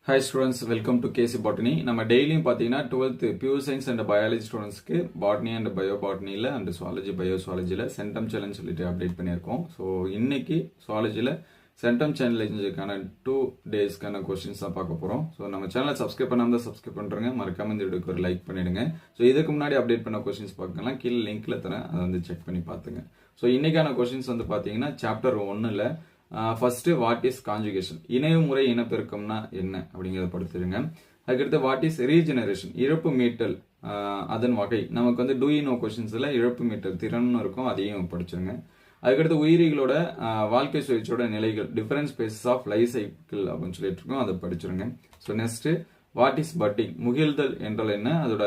Hi students, welcome to KC Botany. நம்ம டெய்லியும் பார்த்தீங்கன்னா 12th pure science and biology ஸ்டூடெண்ட்ஸ்க்கு பாட்னி அண்ட் பயோபாட்னியில் அண்ட் சுவாலஜி பயோசுவாலஜியில் சென்டம் சேலஞ்ச் சொல்லிட்டு அப்டேட் பண்ணியிருக்கோம். ஸோ இன்னைக்கு சுவாலஜியில் சென்டம் சேலஞ்சுக்கான 2 டேஸ்க்கான கொஸ்டின்ஸ் தான் பார்க்க போகிறோம். ஸோ நம்ம சேனலை சப்ஸ்கிரைப் பண்ணாமல் தான் சப்ஸ்கிரைப் பண்ணுறேங்க, மறக்காம இந்த வீடியோக்கு ஒரு லைக் பண்ணிடுங்க. ஸோ இதுக்கு முன்னாடி அப்டேட் பண்ண கொஸ்டின்ஸ் பார்க்கலாம், கீழே லிங்க்ல தரேன், அதை வந்து செக் பண்ணி பார்த்துங்க. ஸோ இன்னைக்கான கொஸ்டின்ஸ் வந்து பார்த்தீங்கன்னா சாப்டர் 1ல் ஃபர்ஸ்ட் வாட் இஸ் கான்ஜுகேஷன், இணைவுமுறை இனப்பெருக்கம்னா என்ன அப்படிங்கிறத படிச்சிருங்க. அதுக்கடுத்து வாட் இஸ் ரீஜெனரேஷன், இழப்பு மீட்டல் அதன் வகை. நமக்கு வந்து டூ யூ நோ கொஸ்டின்ஸ்ல இழப்பு மீட்டல் திறன் இருக்கும், அதையும் படிச்சிருங்க. அதுக்கடுத்து உயிரிகளோட வாழ்க்கை சுழற்சியோட நிலைகள், difference stages of life cycle அப்படின்னு சொல்லிட்டு இருக்கோம், அதை படிச்சிருங்க. So next what is budding, முகிழ்தல் என்றால் என்ன, அதோட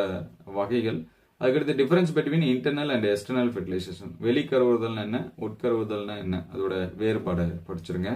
வகைகள். அதுக்கடுத்து difference between internal and external fertilisation, வெளிக்கருவுதல்னா என்ன, உட்கருவுதல்னா என்ன, அதோட வேறுபாடு படிச்சிருங்க.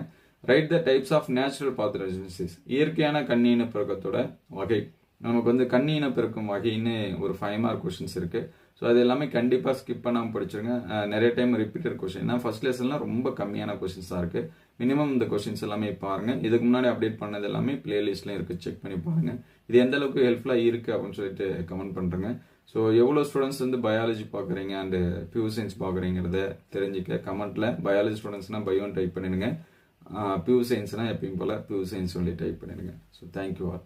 Write the types of natural parthenogenesis, இயற்கையான கன்னி இனப்பெருக்கத்தோட வகை. நமக்கு வந்து கன்னி இனப்பெருக்கம் வகைன்னு ஒரு 5 மார்க் கொஸ்டின்ஸ் இருக்கு. ஸோ அது எல்லாமே கண்டிப்பாக ஸ்கிப் பண்ணாமல் படிச்சிருங்க. நிறைய டைம் ரிப்பீட்டட் கொஸ்டின் தான், ஃபர்ஸ்ட் லெசன்லாம் ரொம்ப கம்மியான கொஸ்டின்ஸ் தான் இருக்கு. மினிமம் இந்த கொஸ்டின்ஸ் எல்லாமே பாருங்க. இதுக்கு முன்னாடி அப்டேட் பண்ணது எல்லாமே பிளேலிஸ்ட்ல இருக்கு, செக் பண்ணி பாருங்க. இது எந்த அளவுக்கு ஹெல்ப்ஃபுல்லாக இருக்கு அப்படின்னு சொல்லிட்டு கமெண்ட் பண்றேங்க. ஸோ எவ்வளோ ஸ்டூடெண்ட்ஸ் வந்து பயாலஜி பார்க்குறீங்க அண்ட் பியூர் சயின்ஸ் பார்க்குறீங்கிறத தெரிஞ்சுக்க கமெண்ட்ல பயாலஜி ஸ்டூடெண்ட்ஸ்னா பயோன்னு டைப் பண்ணிடுங்க, பியூர் சயின்ஸ்னா எப்பயும் போல பியூர் சயின்ஸ் சொல்லி டைப் பண்ணிடுங்க. So thank you all.